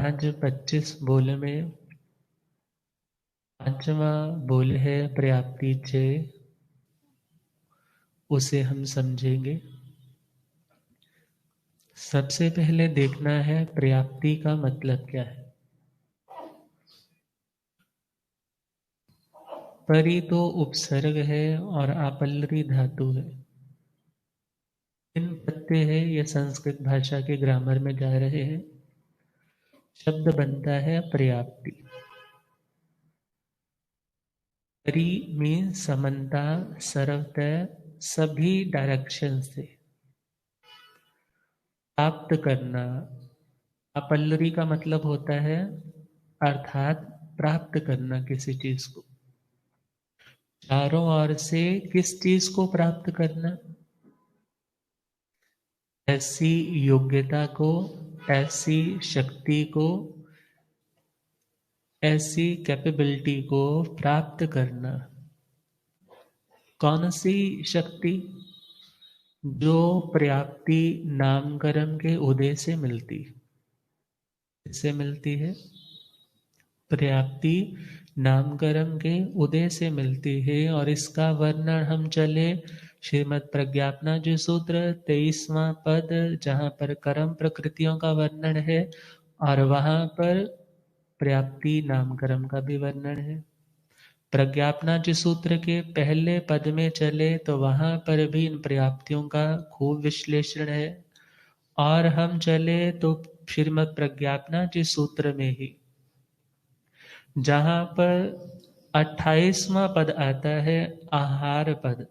आज 25 बोल में 5वां बोल है पर्याप्ति चे, उसे हम समझेंगे। सबसे पहले देखना है पर्याप्ति का मतलब क्या है। परि तो उपसर्ग है और आपल्लरी धातु है। इन प्रत्यय है, ये संस्कृत भाषा के ग्रामर में जा रहे हैं। शब्द बनता है पर्याप्ति। परि मीन समन्ता, सर्वतः, सभी डायरेक्शन से प्राप्त करना। अपल्लरी का मतलब होता है अर्थात प्राप्त करना किसी चीज को। चारों ओर से किस चीज को प्राप्त करना? ऐसी योग्यता को, ऐसी शक्ति को, ऐसी कैपेबिलिटी को प्राप्त करना। कौन सी शक्ति? जो पर्याप्ति नामकरण के उदय से मिलती। इससे मिलती है पर्याप्ति नामकरण के उदय से मिलती है। और इसका वर्णन हम चले श्रीमद् प्रज्ञापना जो सूत्र 23वां पद, जहां पर कर्म प्रकृतियों का वर्णन है और वहां पर पर्याप्ति नामकरण का भी वर्णन है। प्रज्ञापना जी सूत्र के पहले पद में चले तो वहां पर भी इन पर्याप्तियों का खूब विश्लेषण है। और हम चले तो श्रीमद् प्रज्ञापना जी सूत्र में ही जहां पर 28वां पद आता है आहार पद,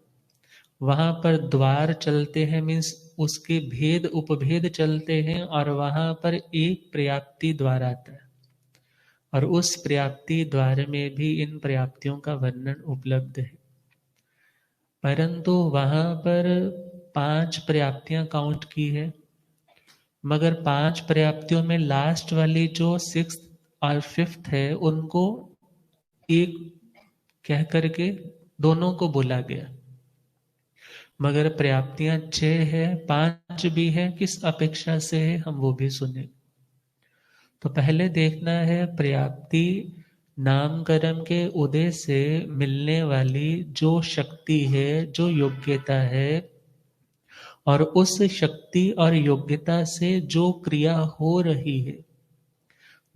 वहां पर द्वार चलते हैं, मीन्स उसके भेद उपभेद चलते हैं और वहां पर एक पर्याप्ति द्वार आता है। और उस पर्याप्ति द्वार में भी इन पर्याप्तियों का वर्णन उपलब्ध है। परंतु वहां पर 5 पर्याप्तियां काउंट की है, मगर 5 पर्याप्तियों में लास्ट वाली जो 6th और 5th है उनको एक कह करके दोनों को बोला गया। मगर पर्याप्तियां 6 है, 5 भी है, किस अपेक्षा से है हम वो भी सुने। तो पहले देखना है पर्याप्ति नामकरण के उदय से मिलने वाली जो शक्ति है, जो योग्यता है, और उस शक्ति और योग्यता से जो क्रिया हो रही है,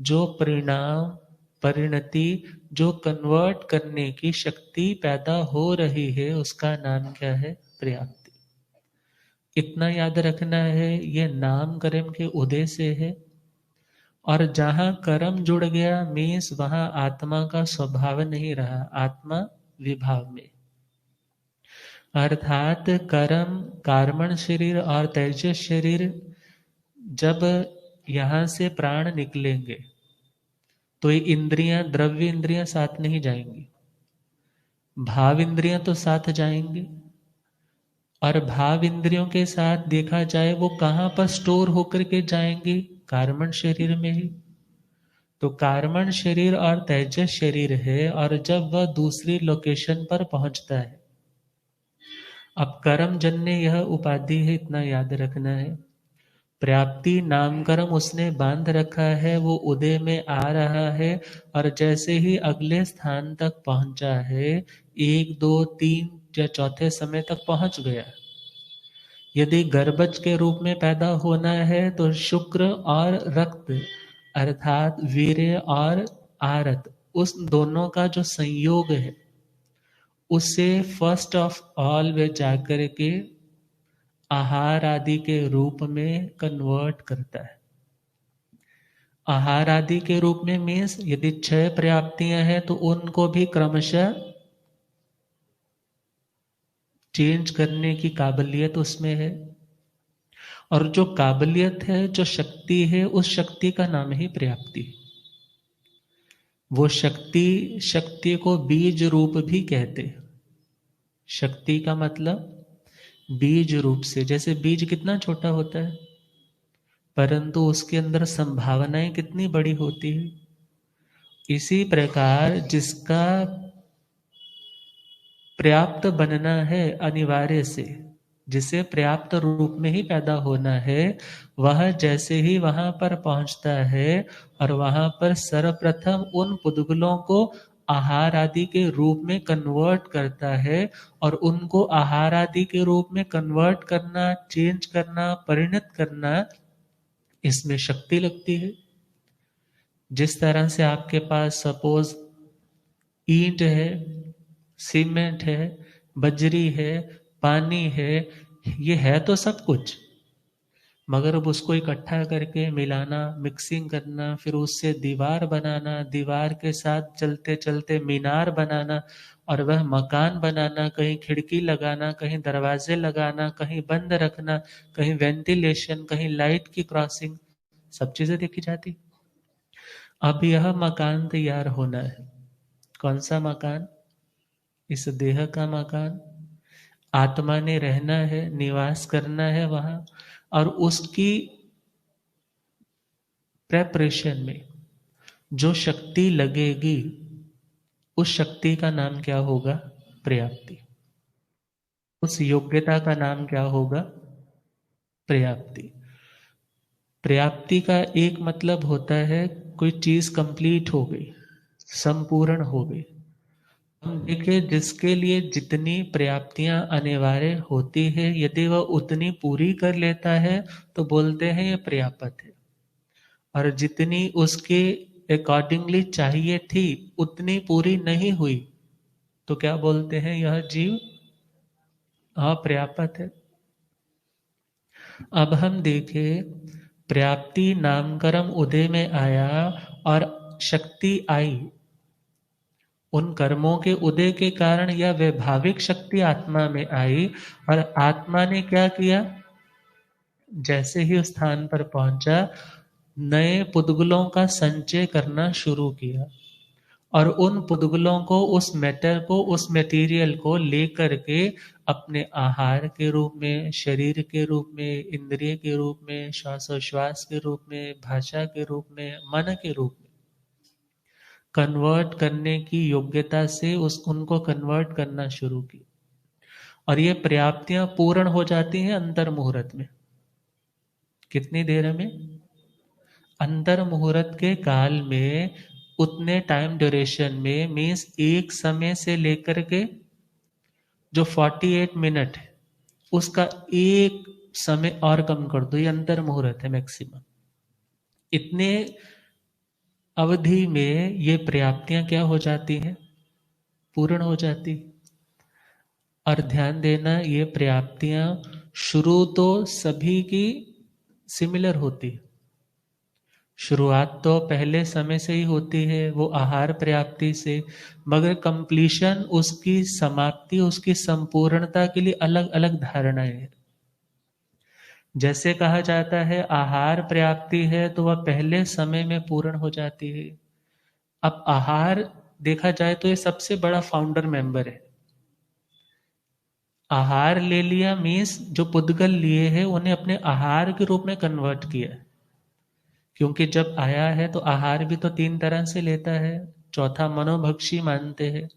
जो परिणाम परिणति, जो कन्वर्ट करने की शक्ति पैदा हो रही है, उसका नाम क्या है? पर्याप्ति। इतना याद रखना है, ये नाम कर्म के उदय से है। और जहां कर्म जुड़ गया मीन्स वहां आत्मा का स्वभाव नहीं रहा, आत्मा विभाव में। अर्थात कर्म कार्मण शरीर और तेजस शरीर, जब यहां से प्राण निकलेंगे तो ये इंद्रियां, द्रव्य इंद्रियां साथ नहीं जाएंगी, भाव इंद्रियां तो साथ जाएंगी। और भाव इंद्रियों के साथ देखा जाए वो कहां पर स्टोर होकर के जाएंगी? कार्मण शरीर में ही। तो कार्मण शरीर और तेजस शरीर है, और जब वह दूसरी लोकेशन पर पहुंचता है, अब कर्म जन्य यह उपाधि है, इतना याद रखना है। पर्याप्ति नामकर्म उसने बांध रखा है, वो उदय में आ रहा है, और जैसे ही अगले स्थान तक पहुंचा है, 1 2 3 या चौथे समय तक पहुंच गया। यदि गर्भज के रूप में पैदा होना है तो शुक्र और रक्त अर्थात वीर्य और आरत, उस दोनों का जो संयोग है उसे फर्स्ट ऑफ ऑल वे जाकर के आहार आदि के रूप में कन्वर्ट करता है। आहार आदि के रूप में मीन्स यदि 6 पर्याप्तियां हैं तो उनको भी क्रमशः चेंज करने की काबिलियत उसमें है। और जो काबिलियत है, जो शक्ति है, उस शक्ति का नाम ही पर्याप्ति। वो शक्ति को बीज रूप भी कहते हैं। शक्ति का मतलब बीज रूप से, जैसे बीज कितना छोटा होता है परंतु उसके अंदर संभावनाएं कितनी बड़ी होती है। इसी प्रकार जिसका पर्याप्त बनना है अनिवार्य से, जिसे पर्याप्त रूप में ही पैदा होना है, वह जैसे ही वहां पर पहुंचता है और वहां पर सर्वप्रथम उन पुद्गलों को आहार आदि के रूप में कन्वर्ट करता है, और उनको आहार आदि के रूप में कन्वर्ट करना, चेंज करना, परिणत करना, इसमें शक्ति लगती है। जिस तरह से आपके पास सपोज ईंट है, सीमेंट है, बजरी है, पानी है, ये है तो सब कुछ, मगर अब उसको इकट्ठा करके मिलाना, मिक्सिंग करना, फिर उससे दीवार बनाना, दीवार के साथ चलते चलते मीनार बनाना, और वह मकान बनाना, कहीं खिड़की लगाना, कहीं दरवाजे लगाना, कहीं बंद रखना, कहीं वेंटिलेशन, कहीं लाइट की क्रॉसिंग, सब चीजें देखी जाती। अब यह मकान तैयार होना है। कौन सा मकान? इस देह का मकान। आत्मा ने रहना है, निवास करना है वहां, और उसकी प्रेपरेशन में जो शक्ति लगेगी, उस शक्ति का नाम क्या होगा? पर्याप्ति। उस योग्यता का नाम क्या होगा? पर्याप्ति। पर्याप्ति का एक मतलब होता है कोई चीज कंप्लीट हो गई, संपूर्ण हो गई। हम देखिए, जिसके लिए जितनी पर्याप्तियां अनिवार्य होती है, यदि वह उतनी पूरी कर लेता है तो बोलते हैं ये पर्याप्त है, और जितनी उसके अकॉर्डिंगली चाहिए थी उतनी पूरी नहीं हुई तो क्या बोलते हैं? यह जीव अपर्याप्त है। अब हम देखें, पर्याप्ति नामकर्म उदय में आया और शक्ति आई, उन कर्मों के उदय के कारण यह वैभाविक शक्ति आत्मा में आई, और आत्मा ने क्या किया? जैसे ही उस स्थान पर पहुंचा, नए पुद्गलों का संचय करना शुरू किया, और उन पुद्गलों को, उस मैटर को, उस मटेरियल को लेकर के अपने आहार के रूप में, शरीर के रूप में, इंद्रिय के रूप में, श्वासोश्वास के रूप में, भाषा के रूप में, मन के रूप में कन्वर्ट करने की योग्यता से उनको कन्वर्ट करना शुरू की। और ये पर्याप्तियां पूर्ण हो जाती हैं अंतर मुहूर्त में। कितनी देर में? अंतर मुहूर्त के काल में, उतने टाइम ड्यूरेशन में, मीन्स एक समय से लेकर के जो 48 मिनट है उसका एक समय और कम कर दो, ये अंतर मुहूर्त है मैक्सिमम। इतने अवधि में ये पर्याप्तियां क्या हो जाती हैं? पूर्ण हो जाती। और ध्यान देना, ये पर्याप्तियां शुरू तो सभी की सिमिलर होती है। शुरुआत तो पहले समय से ही होती है, वो आहार पर्याप्ति से, मगर कंप्लीशन, उसकी समाप्ति, उसकी संपूर्णता के लिए अलग अलग धारणाएं हैं। जैसे कहा जाता है आहार पर्याप्ति है तो वह पहले समय में पूर्ण हो जाती है। अब आहार देखा जाए तो ये सबसे बड़ा फाउंडर मेंबर है। आहार ले लिया मीन्स जो पुद्गल लिए हैं उन्हें अपने आहार के रूप में कन्वर्ट किया, क्योंकि जब आया है तो आहार भी तो 3 तरह से लेता है। चौथा मनोभक्षी मानते हैं।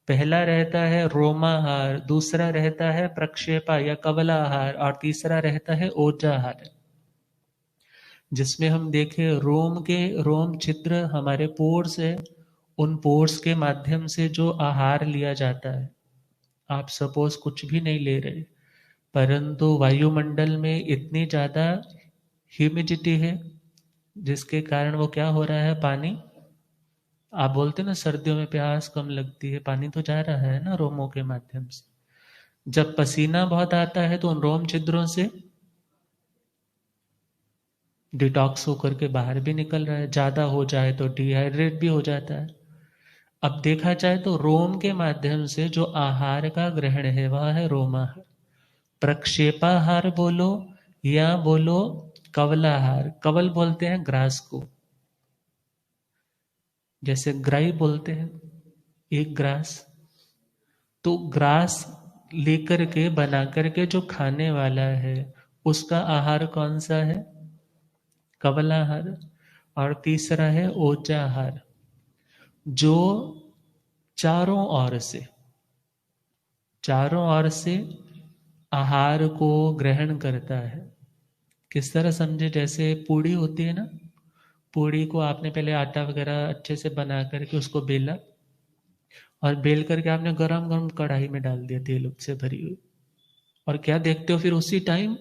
पहला रहता है रोमाहार, दूसरा रहता है प्रक्षेपा या कवलाहार, और तीसरा रहता है ओजाहार, जिसमें हम देखें रोम छिद्र हमारे पोर्स है, उन पोर्स के माध्यम से जो आहार लिया जाता है। आप सपोज कुछ भी नहीं ले रहे, परंतु वायुमंडल में इतनी ज्यादा ह्यूमिडिटी है जिसके कारण वो क्या हो रहा है, पानी, आप बोलते ना सर्दियों में प्यास कम लगती है, पानी तो जा रहा है ना रोमों के माध्यम से। जब पसीना बहुत आता है तो उन रोम छिद्रों से डिटॉक्स होकर के बाहर भी निकल रहा है, ज्यादा हो जाए तो डिहाइड्रेट भी हो जाता है। अब देखा जाए तो रोम के माध्यम से जो आहार का ग्रहण है वह है रोमाहार। प्रक्षेपाहार बोलो या बोलो कवलाहार, कवल बोलते हैं ग्रास को, जैसे ग्राई बोलते हैं एक ग्रास, तो ग्रास लेकर के बना करके जो खाने वाला है उसका आहार कौन सा है? कवलाहार। और तीसरा है ओजाहार, जो चारों ओर से आहार को ग्रहण करता है। किस तरह समझे, जैसे पूड़ी होती है ना, पूड़ी को आपने पहले आटा वगैरह अच्छे से बना करके उसको बेला, और बेल करके आपने गरम गरम कढ़ाई में डाल दिया तेल से भरी हुई, और क्या देखते हो फिर उसी टाइम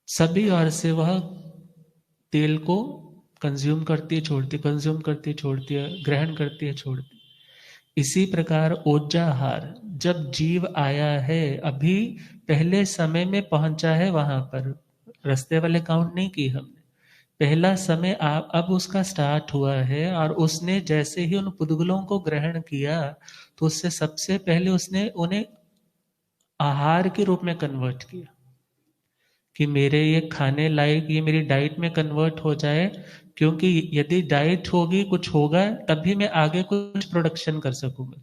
सभी ओर से वह तेल को कंज्यूम करती है छोड़ती, कंज्यूम करती है छोड़ती है, ग्रहण करती है छोड़ती है। इसी प्रकार ओजाहार, जब जीव आया है, अभी पहले समय में पहुंचा है वहां पर, रास्ते वाले काउंट नहीं की हमने, पहला समय अब उसका स्टार्ट हुआ है, और उसने जैसे ही उन पुद्गलों को ग्रहण किया तो उससे सबसे पहले उसने उन्हें आहार के रूप में कन्वर्ट किया, कि मेरे ये खाने लायक, ये मेरी डाइट में कन्वर्ट हो जाए, क्योंकि यदि डाइट होगी, कुछ होगा, तभी मैं आगे कुछ प्रोडक्शन कर सकूंगा।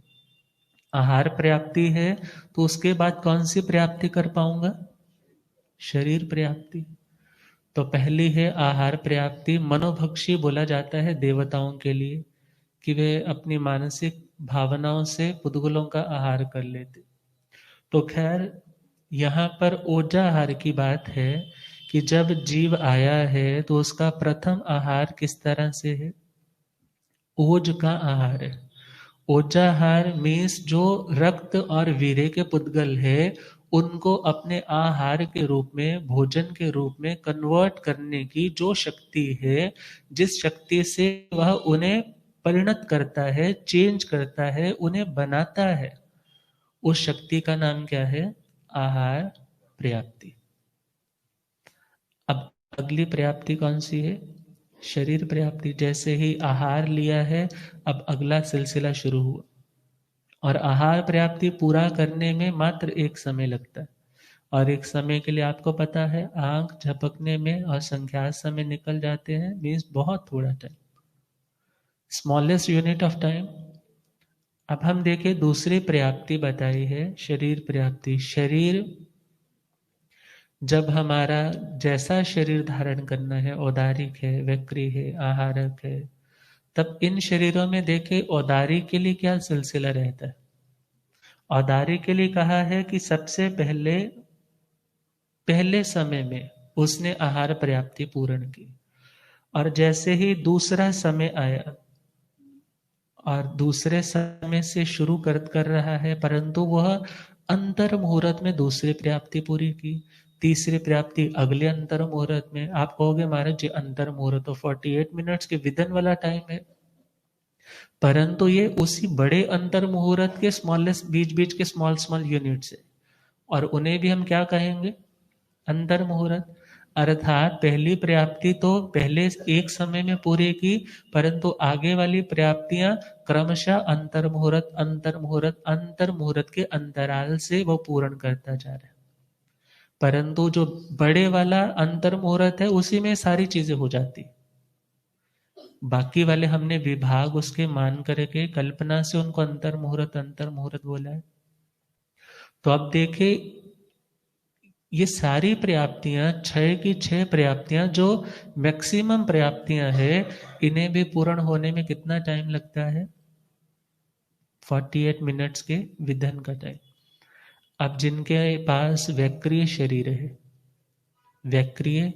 आहार पर्याप्ति है तो उसके बाद कौन सी पर्याप्ति कर पाऊंगा? शरीर पर्याप्ति। तो पहली है आहार पर्याप्ति। मनोभक्षी बोला जाता है देवताओं के लिए, कि वे अपनी मानसिक भावनाओं से पुद्गलों का आहार कर लेते। तो खैर यहाँ पर ओजाहार की बात है कि जब जीव आया है तो उसका प्रथम आहार किस तरह से है? ओज का आहार है। ओजाहार मीन्स जो रक्त और वीर्य के पुद्गल है, उनको अपने आहार के रूप में, भोजन के रूप में कन्वर्ट करने की जो शक्ति है, जिस शक्ति से वह उन्हें परिणत करता है, चेंज करता है, उन्हें बनाता है, उस शक्ति का नाम क्या है? आहार पर्याप्ति। अब अगली पर्याप्ति कौन सी है? शरीर पर्याप्ति। जैसे ही आहार लिया है, अब अगला सिलसिला शुरू हुआ, और आहार पर्याप्ति पूरा करने में मात्र एक समय लगता है, और एक समय के लिए आपको पता है आंख झपकने में और संख्यात समय निकल जाते हैं, मीन्स बहुत थोड़ा time, smallest unit of time. अब हम देखें दूसरी पर्याप्ति बताई है, शरीर पर्याप्ति। शरीर, जब हमारा जैसा शरीर धारण करना है, औदारिक है, वक्री है, आहारक है, तब इन शरीरों में देखे औदारी के लिए क्या सिलसिला रहता है। औदारी के लिए कहा है कि सबसे पहले समय में उसने आहार पर्याप्ति पूर्ण की, और जैसे ही दूसरा समय आया और दूसरे समय से शुरू कर रहा है, परंतु वह अंतर मुहूर्त में दूसरी पर्याप्ति पूरी की, तीसरी पर्याप्ति अगले अंतर मुहूर्त में। आप कहोगे महाराज जी अंतर मुहूर्त तो 48 मिनट्स के विदन वाला टाइम है, परंतु ये उसी बड़े अंतर मुहूर्त के स्मॉलेस्ट, बीच बीच के स्मॉल स्मॉल यूनिट्स है, और उन्हें भी हम क्या कहेंगे? अंतर मुहूर्त। अर्थात पहली पर्याप्ति तो पहले एक समय में पूरी की, परंतु आगे वाली पर्याप्तियां क्रमशः अंतर मुहूर्त, अंतर मुहूर्त, अंतर मुहूर्त के अंतराल से वो पूर्ण करता जा रहा है। परंतु जो बड़े वाला अंतर मुहूर्त है, उसी में सारी चीजें हो जाती, बाकी वाले हमने विभाग उसके मान करके कल्पना से उनको अंतर मुहूर्त बोला है। तो अब देखे, ये सारी पर्याप्तियां, 6 की 6 पर्याप्तियां जो मैक्सिमम पर्याप्तियां है, इन्हें भी पूर्ण होने में कितना टाइम लगता है? 48 मिनट्स के विधन का टाइम। अब जिनके पास वैक्रिय शरीर है, वैक्रिय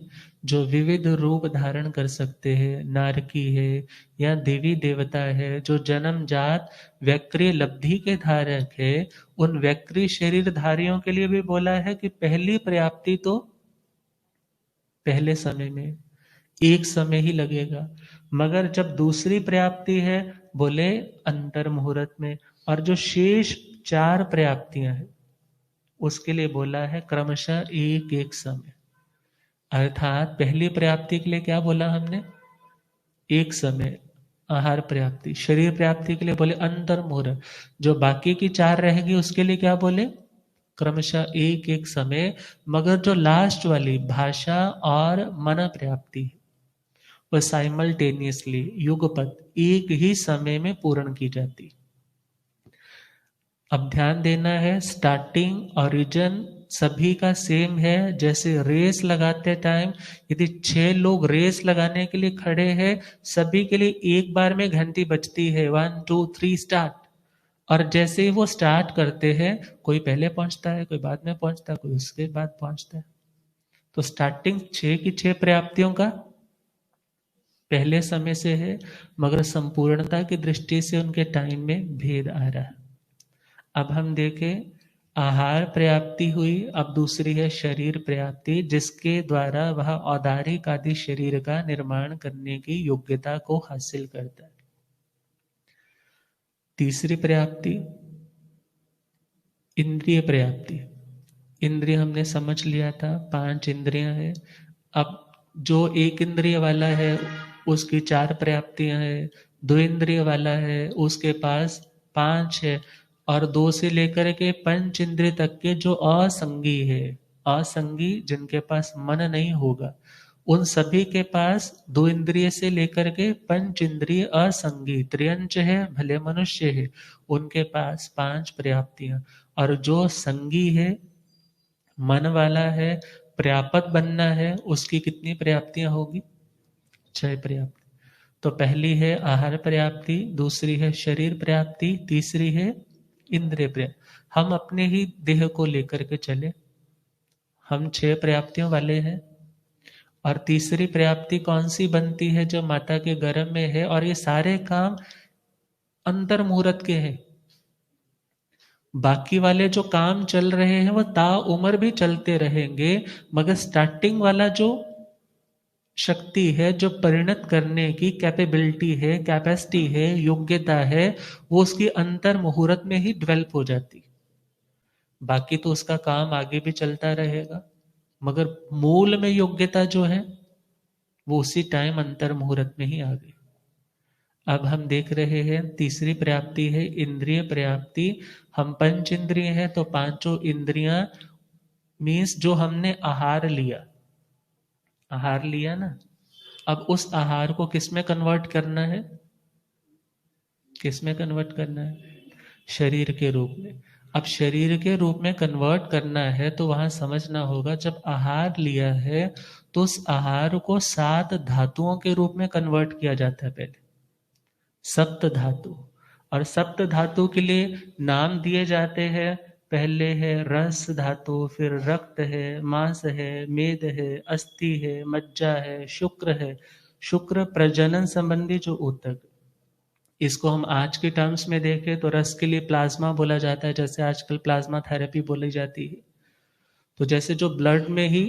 जो विविध रूप धारण कर सकते हैं, नारकी है या देवी देवता है, जो जन्मजात वैक्रिय लब्धि के धारक है, उन वैक्रिय शरीरधारियों के लिए भी बोला है कि पहली पर्याप्ति तो पहले समय में एक समय ही लगेगा, मगर जब दूसरी पर्याप्ति है बोले अंतर मुहूर्त में, और जो शेष 4 पर्याप्तियां हैं उसके लिए बोला है क्रमशः एक एक समय। अर्थात पहली पर्याप्ति के लिए क्या बोला हमने? एक समय आहार पर्याप्ति। शरीर पर्याप्ति के लिए बोले अंतर मुहूर्त। जो बाकी की 4 रहेंगी उसके लिए क्या बोले? क्रमशः एक एक समय। मगर जो लास्ट वाली भाषा और मन पर्याप्ति है, वह साइमल्टेनियसली युगपत एक ही समय में पूर्ण की जाती। अब ध्यान देना है, स्टार्टिंग ओरिजिन सभी का सेम है। जैसे रेस लगाते टाइम यदि 6 लोग रेस लगाने के लिए खड़े हैं, सभी के लिए एक बार में घंटी बजती है 1 2 3 स्टार्ट। और जैसे ही वो स्टार्ट करते हैं, कोई पहले पहुंचता है, कोई बाद में पहुंचता है, कोई उसके बाद पहुंचता है। तो स्टार्टिंग 6 की 6 पर्याप्तियों का पहले समय से है, मगर संपूर्णता की दृष्टि से उनके टाइम में भेद आ रहा है। अब हम देखें, आहार पर्याप्ति हुई, अब दूसरी है शरीर पर्याप्ति, जिसके द्वारा वह औदारिक आदि शरीर का निर्माण करने की योग्यता को हासिल करता है। तीसरी पर्याप्ति इंद्रिय पर्याप्ति। इंद्रिय हमने समझ लिया था, 5 इंद्रियां हैं। अब जो एक इंद्रिय वाला है उसकी 4 पर्याप्तियां हैं, 2 इंद्रिय वाला है उसके पास 5 है, और 2 से लेकर के पंच इंद्रिय तक के जो असंगी है, असंगी जिनके पास मन नहीं होगा, उन सभी के पास 2 इंद्रिय से लेकर के पंच इंद्रिय असंगी त्रियंच है, भले मनुष्य है, उनके पास 5 पर्याप्तियां। और जो संगी है, मन वाला है, पर्याप्त बनना है, उसकी कितनी पर्याप्तियां होगी? 6 पर्याप्ति। तो पहली है आहार पर्याप्ति, दूसरी है शरीर पर्याप्ति, तीसरी है इंद्रिय पर्याप्ति। हम अपने ही देह को लेकर के चले, हम 6 पर्याप्तियों वाले हैं। और तीसरी पर्याप्ति कौन सी बनती है? जो माता के गर्भ में है, और ये सारे काम अंतर मुहूर्त के हैं। बाकी वाले जो काम चल रहे हैं वो ता उम्र भी चलते रहेंगे, मगर स्टार्टिंग वाला जो शक्ति है, जो परिणत करने की कैपेबिलिटी है, कैपेसिटी है, योग्यता है, वो उसकी अंतर मुहूर्त में ही डेवलप हो जाती। बाकी तो उसका काम आगे भी चलता रहेगा, मगर मूल में योग्यता जो है वो उसी टाइम अंतर मुहूर्त में ही आ गई। अब हम देख रहे हैं तीसरी पर्याप्ति है इंद्रिय पर्याप्ति। हम पंच इंद्रिय हैं, तो पांचों इंद्रियां मीन्स जो हमने आहार लिया, आहार लिया ना, अब उस आहार को किस में कन्वर्ट करना है? किस में कन्वर्ट करना है? शरीर के रूप में। अब शरीर के रूप में कन्वर्ट करना है तो वहां समझना होगा, जब आहार लिया है तो उस आहार को 7 धातुओं के रूप में कन्वर्ट किया जाता है पहले, सप्त धातु। और सप्त धातु के लिए नाम दिए जाते हैं, पहले है रस धातु, फिर रक्त है, मांस है, मेद है, अस्थि है, मज्जा है, शुक्र है। शुक्र प्रजनन संबंधी जो ऊतक, इसको हम आज के टर्म्स में देखें तो रस के लिए प्लाज्मा बोला जाता है, जैसे आजकल प्लाज्मा थेरेपी बोली जाती है। तो जैसे जो ब्लड में ही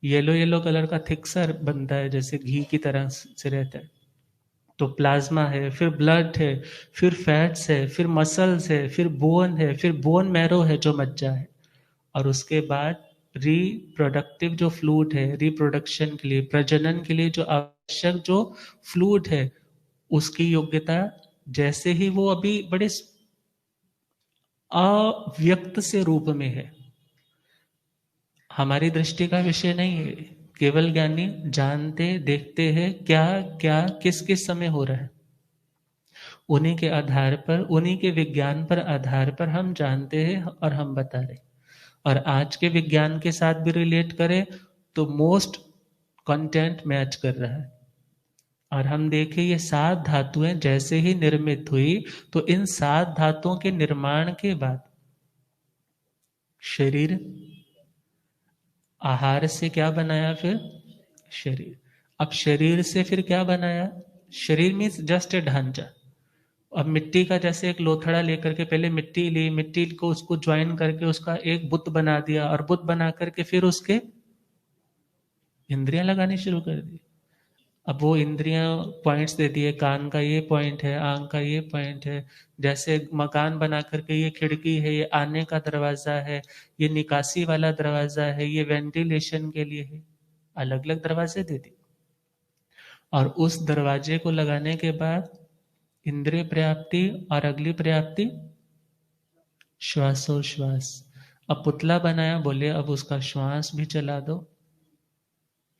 येलो येलो कलर का थिक्सर बनता है, जैसे घी की तरह से रहता है, तो प्लाज्मा है, फिर ब्लड है, फिर फैट्स है, फिर मसल्स है, फिर बोन है, फिर बोन मैरो है जो मज्जा है, और उसके बाद रिप्रोडक्टिव जो फ्लूइड है, रिप्रोडक्शन के लिए, प्रजनन के लिए जो आवश्यक जो फ्लूइड है, उसकी योग्यता जैसे ही वो अभी बड़े अव्यक्त से रूप में है, हमारी दृष्टि का विषय नहीं है, केवल ज्ञानी जानते देखते हैं क्या क्या किस किस समय हो रहा है, उन्हीं के आधार पर, उन्हीं के विज्ञान पर आधार पर हम जानते हैं और हम बता रहे। और आज के विज्ञान के साथ भी रिलेट करें तो मोस्ट कंटेंट मैच कर रहा है। और हम देखें ये 7 धातुएं जैसे ही निर्मित हुई, तो इन 7 धातुओं के निर्माण के बाद शरीर, आहार से क्या बनाया फिर? शरीर। अब शरीर से फिर क्या बनाया? शरीर मीन्स जस्ट ए ढांचा। अब मिट्टी का जैसे एक लोथड़ा लेकर के पहले मिट्टी ली, मिट्टी को उसको ज्वाइन करके उसका एक बुत बना दिया, और बुत बना करके फिर उसके इंद्रियां लगानी शुरू कर दी। अब वो इंद्रियां पॉइंट्स देती है, कान का ये पॉइंट है, आंख का ये पॉइंट है, जैसे मकान बना करके ये खिड़की है, ये आने का दरवाजा है, ये निकासी वाला दरवाजा है, ये वेंटिलेशन के लिए है, अलग अलग दरवाजे देती। और उस दरवाजे को लगाने के बाद इंद्रिय पर्याप्ति, और अगली पर्याप्ति श्वासोश्वास। अब पुतला बनाया, बोले अब उसका श्वास भी चला दो।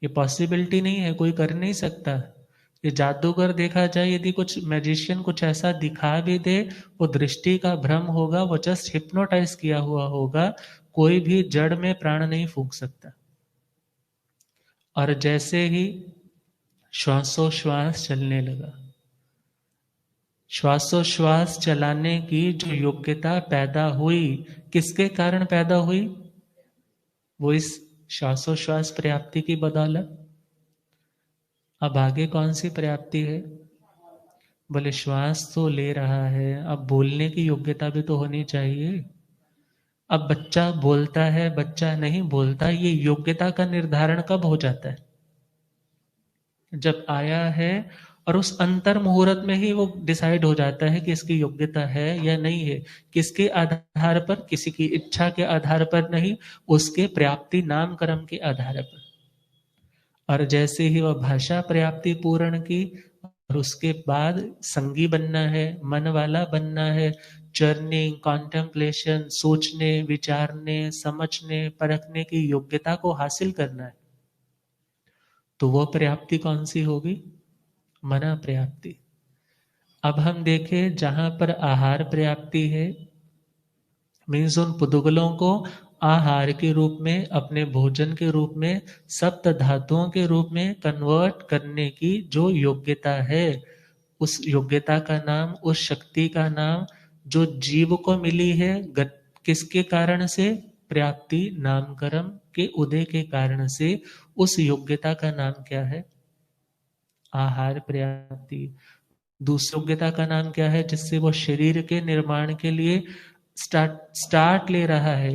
ये पॉसिबिलिटी नहीं है, कोई कर नहीं सकता। ये जादूगर देखा जाए, यदि कुछ मैजिशियन कुछ ऐसा दिखा भी दे, वो दृष्टि का भ्रम होगा, वो जस्ट हिप्नोटाइज किया हुआ होगा, कोई भी जड़ में प्राण नहीं फूंक सकता। और जैसे ही श्वासोश्वास चलने लगा, श्वासोश्वास चलाने की जो योग्यता पैदा हुई, किसके कारण पैदा हुई? वो इस श्वासोश्वास पर्याप्ति की बदौलत। अब आगे कौन सी पर्याप्ति है? बोले श्वास तो ले रहा है, अब बोलने की योग्यता भी तो होनी चाहिए। अब बच्चा बोलता है, बच्चा नहीं बोलता, ये योग्यता का निर्धारण कब हो जाता है? जब आया है, और उस अंतर मुहूर्त में ही वो डिसाइड हो जाता है कि इसकी योग्यता है या नहीं है। किसके आधार पर? किसी की इच्छा के आधार पर नहीं, उसके पर्याप्ति नामकरण के आधार पर। और जैसे ही वह भाषा पर्याप्ति पूर्ण की, और उसके बाद संगी बनना है, मन वाला बनना है, जर्निंग, कॉन्टेम्पलेशन, सोचने, विचारने, समझने, परखने की योग्यता को हासिल करना है, तो वह पर्याप्ति कौन सी होगी? मना पर्याप्ति। अब हम देखें, जहां पर आहार पर्याप्ति है, मीन्स उन पुद्गलों को आहार के रूप में, अपने भोजन के रूप में, सप्त धातुओं के रूप में कन्वर्ट करने की जो योग्यता है, उस योग्यता का नाम, उस शक्ति का नाम जो जीव को मिली है, किसके कारण से? पर्याप्ति नामकरण के उदय के कारण से। उस योग्यता का नाम क्या है? आहार पर्याप्ति। दूसरी योग्यता का नाम क्या है, जिससे वो शरीर के निर्माण के लिए स्टार्ट ले रहा है,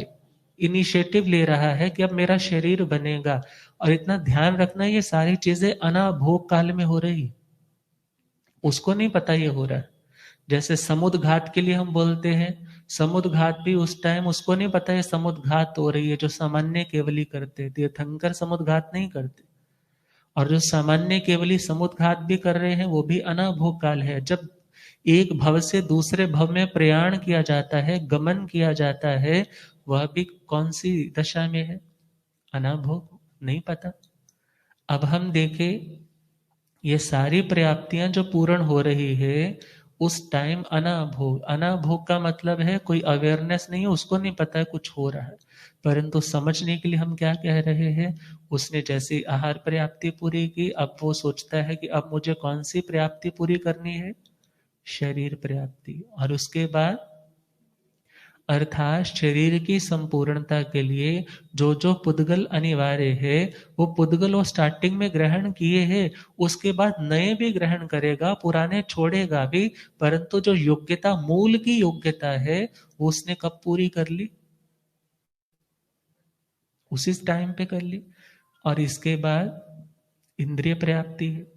इनिशिएटिव ले रहा है कि अब मेरा शरीर बनेगा। और इतना ध्यान रखना, ये सारी चीजें अनाभोग काल में हो रही, उसको नहीं पता ये हो रहा है। जैसे समुद्र घाट के लिए हम बोलते हैं, समुद्र घाट भी उस टाइम उसको नहीं पता है समुद्र घाट हो रही है, जो सामान्य केवली करते, तीर्थंकर समुद्र घाट नहीं करते। और जो सामान्य केवली समुद्र घाट भी कर रहे हैं, वो भी अनाभोग काल है। जब एक भव से दूसरे भव में प्रयाण किया जाता है, गमन किया जाता है, वह भी कौन सी दशा में है? अनाभोग, नहीं पता। अब हम देखें, ये सारी पर्याप्तियां जो पूर्ण हो रही है, उस टाइम अनाभोग। अनाभोग का मतलब है कोई अवेयरनेस नहीं है, उसको नहीं पता है कुछ हो रहा है, परंतु समझने के लिए हम क्या कह रहे हैं? उसने जैसे आहार पर्याप्ति पूरी की, अब वो सोचता है कि अब मुझे कौन सी पर्याप्ति पूरी करनी है? शरीर पर्याप्ति। और उसके बाद अर्थात शरीर की संपूर्णता के लिए जो जो पुद्गल अनिवार्य है, वो पुद्गल वो स्टार्टिंग में ग्रहण किए हैं, उसके बाद नए भी ग्रहण करेगा, पुराने छोड़ेगा भी, परंतु जो योग्यता, मूल की योग्यता है, वो उसने कब पूरी कर ली? उसी टाइम पे कर ली। और इसके बाद इंद्रिय पर्याप्ति है,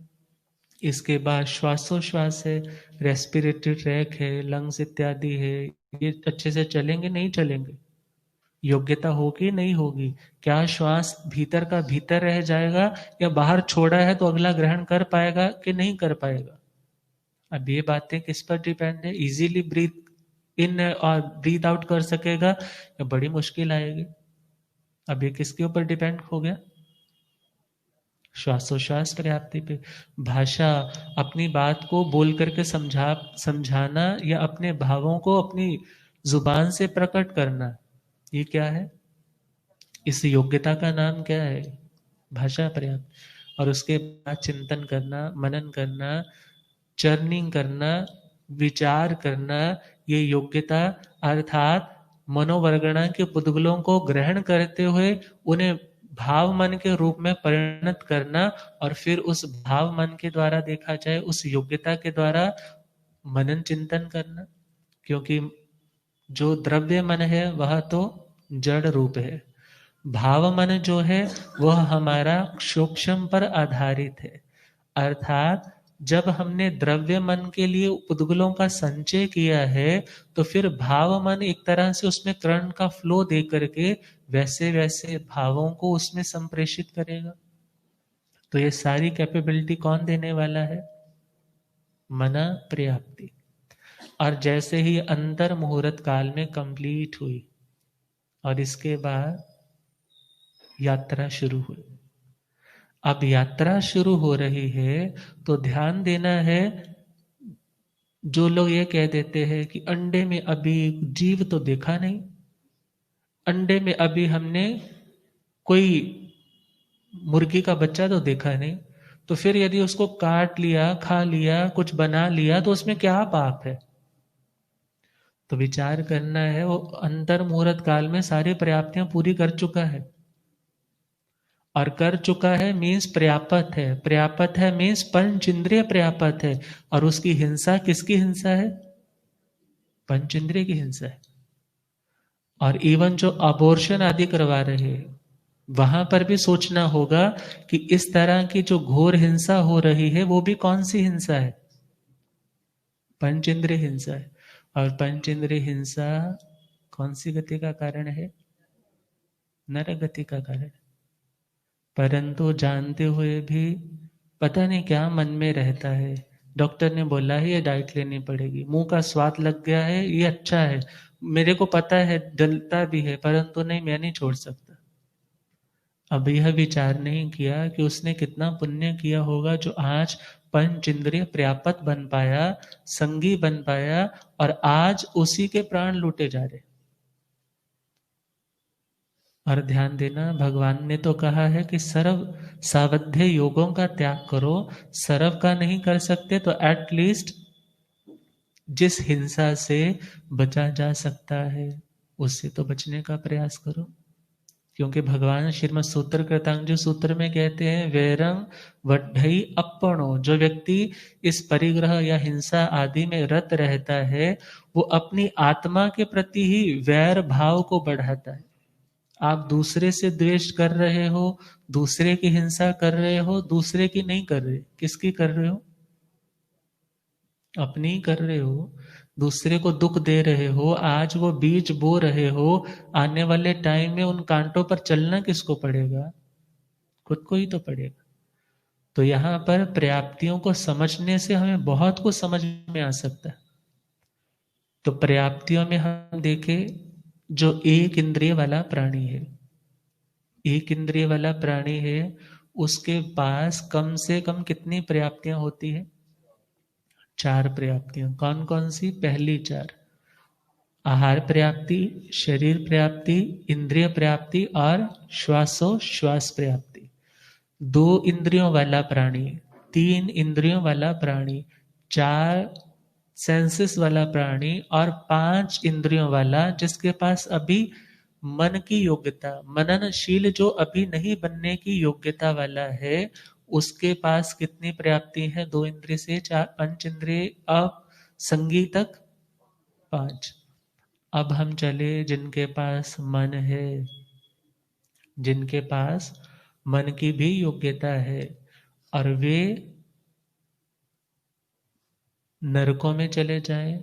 इसके बाद श्वासोश्वास है, रेस्पिरेटरी ट्रैक है, लंग्स इत्यादि है, ये अच्छे से चलेंगे नहीं चलेंगे? योग्यता होगी नहीं होगी? क्या श्वास भीतर का भीतर रह जाएगा, या बाहर छोड़ा है तो अगला ग्रहण कर पाएगा कि नहीं कर पाएगा? अब ये बातें किस पर डिपेंड है? इजीली ब्रीथ इन और ब्रीथ आउट कर सकेगा या बड़ी मुश्किल आएगी? अब ये किसके ऊपर डिपेंड हो गया? श्वासोश्वास पर्याप्ति पे। भाषा, अपनी बात को बोल करके समझाना, या अपने भावों को अपनी जुबान से प्रकट करना, ये क्या है? इस योग्यता का नाम क्या है? भाषा पर्याप्त। और उसके बाद चिंतन करना, मनन करना, चर्निंग करना, विचार करना, ये योग्यता, अर्थात मनोवर्गणा के पुद्गलों को ग्रहण करते हुए उन्हें भाव मन के रूप में परिणत करना, और फिर उस भाव मन के द्वारा देखा जाए, उस योग्यता के द्वारा मनन चिंतन करना। क्योंकि जो द्रव्य मन है वह तो जड़ रूप है, भाव मन जो है वह हमारा सूक्ष्म पर आधारित है। अर्थात जब हमने द्रव्य मन के लिए पुद्गलों का संचय किया है, तो फिर भाव मन एक तरह से उसमें कर्ण का फ्लो दे करके वैसे वैसे भावों को उसमें संप्रेषित करेगा। तो ये सारी कैपेबिलिटी कौन देने वाला है? मना पर्याप्ति। और जैसे ही अंतर मुहूर्त काल में कंप्लीट हुई, और इसके बाद यात्रा शुरू हुई। अब यात्रा शुरू हो रही है, तो ध्यान देना है। जो लोग ये कह देते हैं कि अंडे में अभी जीव तो देखा नहीं, अंडे में अभी हमने कोई मुर्गी का बच्चा तो देखा नहीं, तो फिर यदि उसको काट लिया, खा लिया, कुछ बना लिया, तो उसमें क्या पाप है? तो विचार करना है, वो अंतर मुहूर्त काल में सारी पर्याप्तियां पूरी कर चुका है। और कर चुका है मीन्स पर्याप्त है, पर्याप्त है मीन्स पंच इंद्रिय पर्याप्त है। और उसकी हिंसा किसकी हिंसा है? पंच इंद्रिय की हिंसा है। और इवन जो अबॉर्शन आदि करवा रहे हैं, वहां पर भी सोचना होगा कि इस तरह की जो घोर हिंसा हो रही है वो भी कौन सी हिंसा है? पंच इंद्रिय हिंसा है। और पंच इंद्रिय हिंसा कौन सी गति का कारण है? नरक गति का कारण। परंतु जानते हुए भी पता नहीं क्या मन में रहता है। डॉक्टर ने बोला है ये डाइट लेनी पड़ेगी, मुंह का स्वाद लग गया है, ये अच्छा है, मेरे को पता है डलता भी है, परंतु नहीं, मैं नहीं छोड़ सकता। अब यह विचार नहीं किया कि उसने कितना पुण्य किया होगा जो आज पंच इंद्रिय पर्याप्त बन पाया, संगी बन पाया, और आज उसी के प्राण लूटे जा रहे। और ध्यान देना, भगवान ने तो कहा है कि सर्व सावध्य योगों का त्याग करो। सर्व का नहीं कर सकते तो एटलीस्ट जिस हिंसा से बचा जा सकता है उससे तो बचने का प्रयास करो। क्योंकि भगवान श्रीमद् सूत्र कृतांजलि सूत्र में कहते हैं, वैरम वड्ढई अपणो, जो व्यक्ति इस परिग्रह या हिंसा आदि में रत रहता है वो अपनी आत्मा के प्रति ही वैर भाव को बढ़ाता है। आप दूसरे से द्वेष कर रहे हो, दूसरे की हिंसा कर रहे हो, दूसरे की नहीं कर रहे, किसकी कर रहे हो? अपनी कर रहे हो। दूसरे को दुख दे रहे हो, आज वो बीज बो रहे हो, आने वाले टाइम में उन कांटों पर चलना किसको पड़ेगा? खुद को ही तो पड़ेगा। तो यहाँ पर पर्याप्तियों को समझने से हमें बहुत कुछ समझ में आ सकता है। तो पर्याप्तियों में हम देखें, जो एक इंद्रिय वाला प्राणी है, एक इंद्रिय वाला प्राणी है, उसके पास कम से कम कितनी पर्याप्तियां होती है? 4 पर्याप्तियां। कौन कौन सी? पहली 4, आहार पर्याप्ति, शरीर पर्याप्ति, इंद्रिय पर्याप्ति और श्वासोश्वास पर्याप्ति। 2 इंद्रियों वाला प्राणी, 3 इंद्रियों वाला प्राणी, 4 सेंसेस वाला प्राणी और 5 इंद्रियों वाला जिसके पास अभी मन की योग्यता, मननशील जो अभी नहीं बनने की योग्यता वाला है, उसके पास कितनी पर्याप्ति है? 2 इंद्रिय से 4, पंच इंद्रिय, अब संगी तक 5। अब हम चले जिनके पास मन है, जिनके पास मन की भी योग्यता है, और वे नरकों में चले जाएं,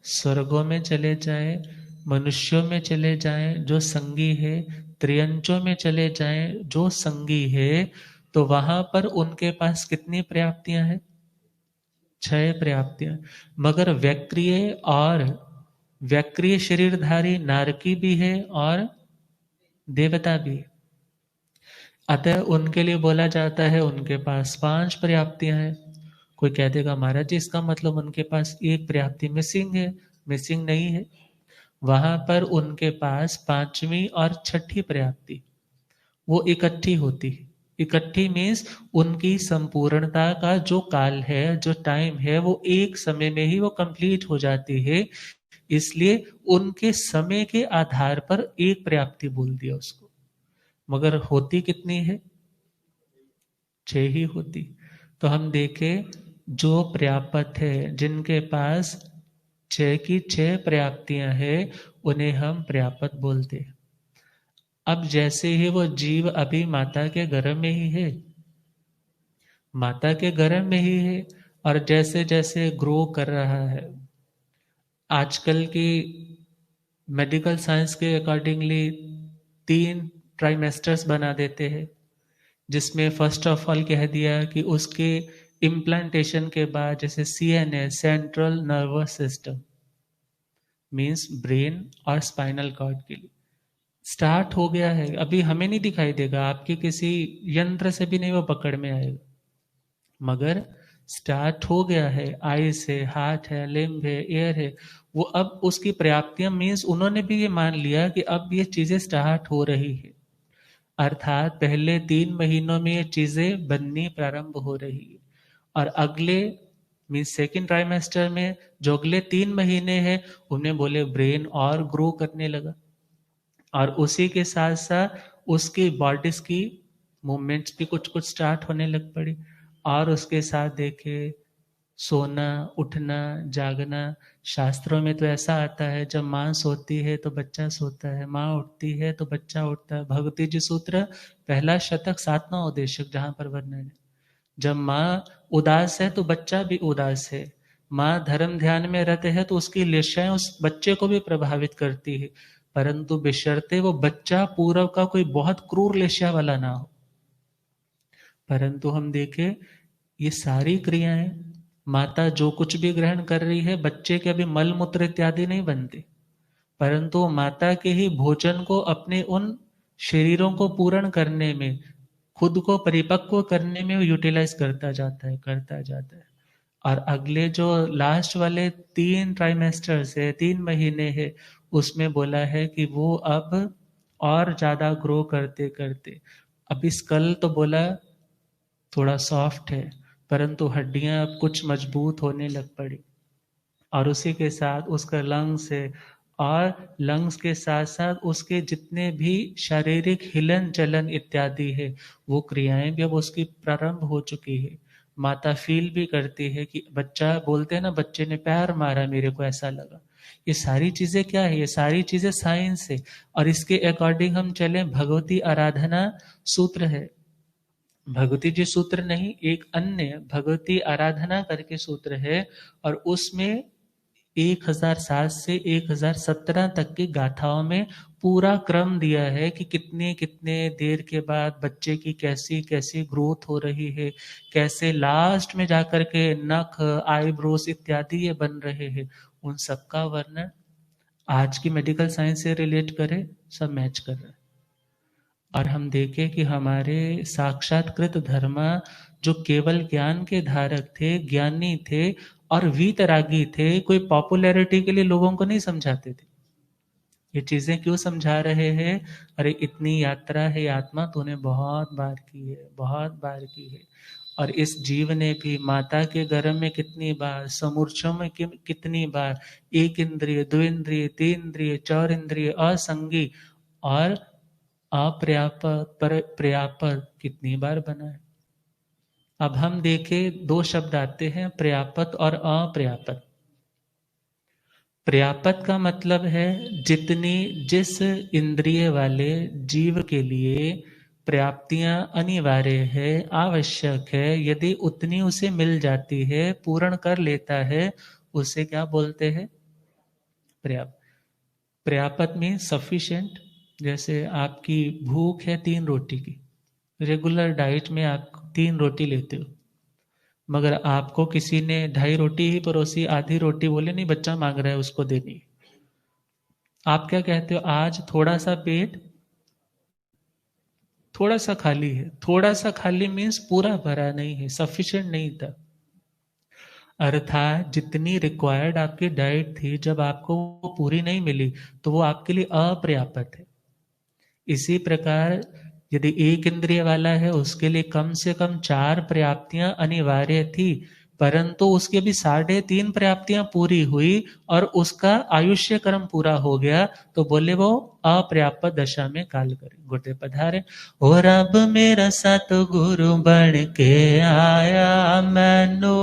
स्वर्गों में चले जाएं, मनुष्यों में चले जाएं जो संगी है, त्रियंचों में चले जाएं जो संगी है, तो वहां पर उनके पास कितनी पर्याप्तियां हैं? 6 पर्याप्तियां। मगर व्यक्रिय शरीरधारी नारकी भी है और देवता भी है। अतः उनके लिए बोला जाता है उनके पास 5 पर्याप्तियां हैं। कोई कह देगा महाराज जी इसका मतलब उनके पास एक पर्याप्ति मिसिंग है। मिसिंग नहीं है, वहां पर उनके पास 5वीं और 6ठी पर्याप्ति वो इकट्ठी होती है। इकट्ठी मीन्स उनकी संपूर्णता का जो काल है, जो टाइम है, वो एक समय में ही वो कंप्लीट हो जाती है। इसलिए उनके समय के आधार पर एक पर्याप्ति बोल दिया उसको। मगर होती कितनी है? 6 ही होती। तो हम देखें, जो पर्याप्त है, जिनके पास 6 की 6 पर्याप्तियां हैं, उन्हें हम पर्याप्त बोलते हैं। अब जैसे ही वो जीव अभी माता के गर्भ में ही है, माता के गर्भ में ही है, और जैसे जैसे ग्रो कर रहा है, आजकल की मेडिकल साइंस के अकॉर्डिंगली 3 ट्राइमेस्टर्स बना देते हैं, जिसमें फर्स्ट ऑफ ऑल कह दिया कि उसके इम्प्लांटेशन के बाद जैसे CNS, central nervous system means brain और स्पाइनल कॉर्ड के लिए स्टार्ट हो गया है। अभी हमें नहीं दिखाई देगा, आपके किसी यंत्र से भी नहीं वो पकड़ में आएगा, मगर स्टार्ट हो गया है। आइस है, हार्ट है, लिम्ब है, एयर है, वो अब उसकी पर्याप्तियां मीन्स उन्होंने भी ये मान लिया कि अब ये चीजें स्टार्ट हो रही है। अर्थात पहले 3 महीनों में ये चीजें बननी प्रारंभ हो रही है, और अगले मीन्स सेकेंड ट्राइमेस्टर में जो अगले 3 महीने हैं उन्हें बोले ब्रेन और ग्रो करने लगा, और उसी के साथ साथ उसकी बॉडीज की मूवमेंट्स भी कुछ कुछ स्टार्ट होने लग पड़ी। और उसके साथ देखे सोना, उठना, जागना। शास्त्रों में तो ऐसा आता है, जब माँ सोती है तो बच्चा सोता है, माँ उठती है तो बच्चा उठता है। भगवती जी सूत्र पहला शतक 7वां उद्देशक जहाँ पर वर्णन है, जब माँ उदास है तो बच्चा भी उदास है। माँ धर्म ध्यान में रहते हैं तो उसकी लेशाएं उस बच्चे को भी प्रभावित करती है, परंतु बशर्ते वो बच्चा पूर्व का कोई बहुत क्रूर लेशा वाला ना हो। परंतु हम देखें ये सारी क्रियाएं, माता जो कुछ भी ग्रहण कर रही है, बच्चे के अभी मल मूत्र इत्यादि नहीं बनते, परंतु माता के ही भोजन को अपने उन शरीरों को पूर्ण करने में, खुद को परिपक्व करने में वो यूटिलाइज करता जाता है, करता जाता है। और अगले जो लास्ट वाले 3 ट्राइमेस्टर्स है, 3 महीने है, उसमें बोला है कि वो अब और ज्यादा ग्रो करते करते, अभी स्कल तो बोला थोड़ा सॉफ्ट है, परंतु हड्डियां अब कुछ मजबूत होने लग पड़ी, और उसी के साथ उसका लंग्स है, और लंग्स के साथ साथ उसके जितने भी शारीरिक हिलन चलन इत्यादि है, वो क्रियाएं भी अब उसकी प्रारंभ हो चुकी है। माता फील भी करती है कि बच्चा, बोलते हैं ना, बच्चे ने पैर मारा, मेरे को ऐसा लगा। ये सारी चीजें क्या है? ये सारी चीजें साइंस है। और इसके अकॉर्डिंग हम चले, भगवती आराधना सूत्र है, भगवती जी सूत्र नहीं, एक अन्य भगवती आराधना करके सूत्र है, और उसमें 1007 से 1017 तक की गाथाओं में पूरा क्रम दिया है कि कितने कितने देर के बाद बच्चे की कैसी कैसी ग्रोथ हो रही है, कैसे लास्ट में जाकर के नख, आईब्रोस इत्यादि ये बन रहे हैं। उन सब का वर्णन आज की मेडिकल साइंस से रिलेट करें, सब मैच कर रहा है। और हम देखें कि हमारे साक्षात्कृत धर्मा जो केवल ज्ञान के धारक थे, ज्ञानी थे और वीतरागी थे, कोई पॉपुलैरिटी के लिए लोगों को नहीं समझाते थे। ये चीजें क्यों समझा रहे हैं? अरे इतनी यात्रा है आत्मा तूने बहुत बार की है, बहुत बार की है। और इस जीव ने भी माता के गर्भ में कितनी बार, समूर्छों में कितनी बार, एक इंद्रिय, दो इंद्रिय, तीन इंद्रिय, चार इंद्रिय, असंगी और अपर्याप्त, पर पर्याप्त कितनी बार बना है। अब हम देखें, दो शब्द आते हैं, पर्याप्त और अपर्याप्त। पर्याप्त का मतलब है जितनी, जिस इंद्रिय वाले जीव के लिए प्राप्तियां अनिवार्य है, आवश्यक है, यदि उतनी उसे मिल जाती है, पूर्ण कर लेता है, उसे क्या बोलते हैं? पर्याप्त। पर्याप्त मीन सफिशिएंट। जैसे आपकी भूख है 3 रोटी की, रेगुलर डाइट में आप 3 रोटी लेते हो, मगर आपको किसी ने 2.5 रोटी ही परोसी, आधी रोटी बोले नहीं बच्चा मांग रहा है उसको देनी, आप क्या कहते हो? आज थोड़ा सा पेट थोड़ा सा खाली है। थोड़ा सा खाली मीन्स पूरा भरा नहीं है, सफिशिएंट नहीं था। अर्थात जितनी रिक्वायर्ड आपकी डाइट थी, जब आपको वो पूरी नहीं मिली तो वो आपके लिए अपर्याप्त है। इसी प्रकार यदि एक इंद्रिय वाला है, उसके लिए कम से कम 4 पर्याप्तियां अनिवार्य थी, परंतु उसके भी 3.5 पर्याप्तियां पूरी हुई और उसका आयुष्य क्रम पूरा हो गया, तो बोले वो अपर्याप्त दशा में काल करे। गोटे पधारे। ओ रब मेरा सतगुरु बन के आया मैनू,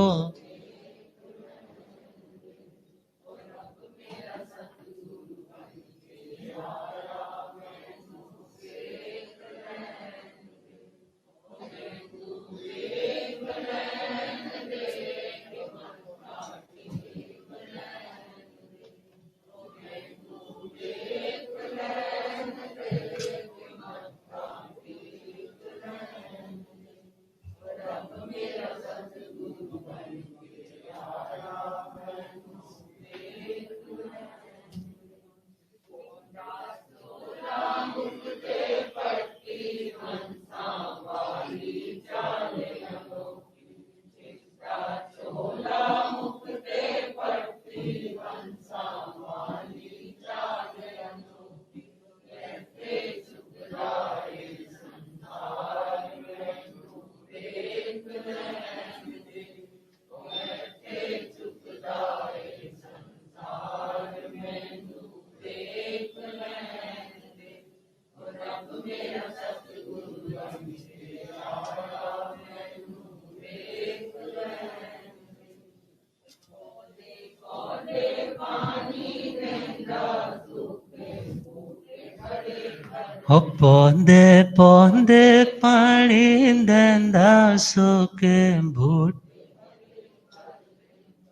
हो पौंदे पौंदे पानी देंदा सुके भूट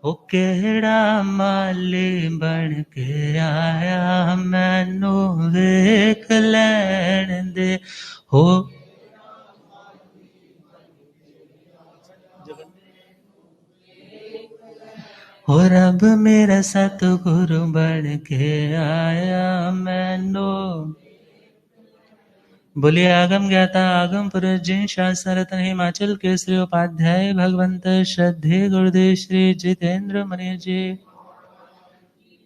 ओ केड़ा माली बन के आया मैनू वेख लैण दे हो हो रब मेरा सतगुरु बन के आया मैनू बोलिए आगम ज्ञाता आगम पुरुष जिन शास्त्र रत्न हिमाचल केसरी उपाध्याय भगवंत श्रद्धे गुरुदेव श्री जितेंद्र मणि जी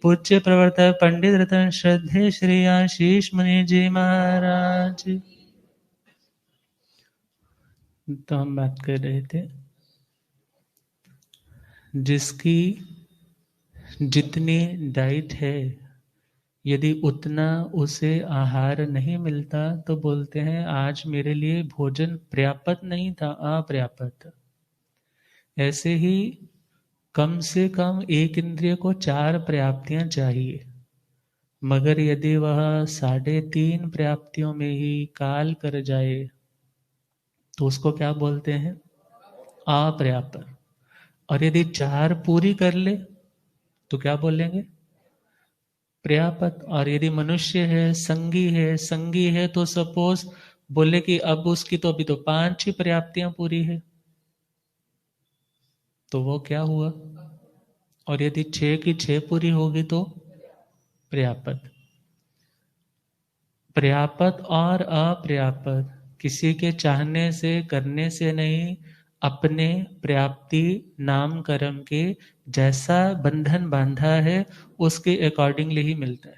पूज्य प्रवर्तक पंडित रतन श्रद्धे श्री आशीष मणि जी महाराज। तो हम बात कर रहे थे जिसकी जितनी डाइट है यदि उतना उसे आहार नहीं मिलता तो बोलते हैं आज मेरे लिए भोजन पर्याप्त नहीं था, अपर्याप्त। ऐसे ही कम से कम एक इंद्रिय को 4 पर्याप्तियां चाहिए, मगर यदि वह 3.5 पर्याप्तियों में ही काल कर जाए तो उसको क्या बोलते हैं? अपर्याप्त। और यदि 4 पूरी कर ले तो क्या बोलेंगे? पर्याप्त। और यदि मनुष्य है, संगी है तो सपोज बोले कि अब उसकी तो अभी तो 5 ही पर्याप्तियां पूरी है, तो वो क्या हुआ? और यदि 6 की 6 पूरी होगी तो पर्याप्त। पर्याप्त और अपर्याप्त किसी के चाहने से करने से नहीं, अपने पर्याप्ति नाम कर्म के जैसा बंधन बांधा है उसके अकॉर्डिंगली ही मिलता है।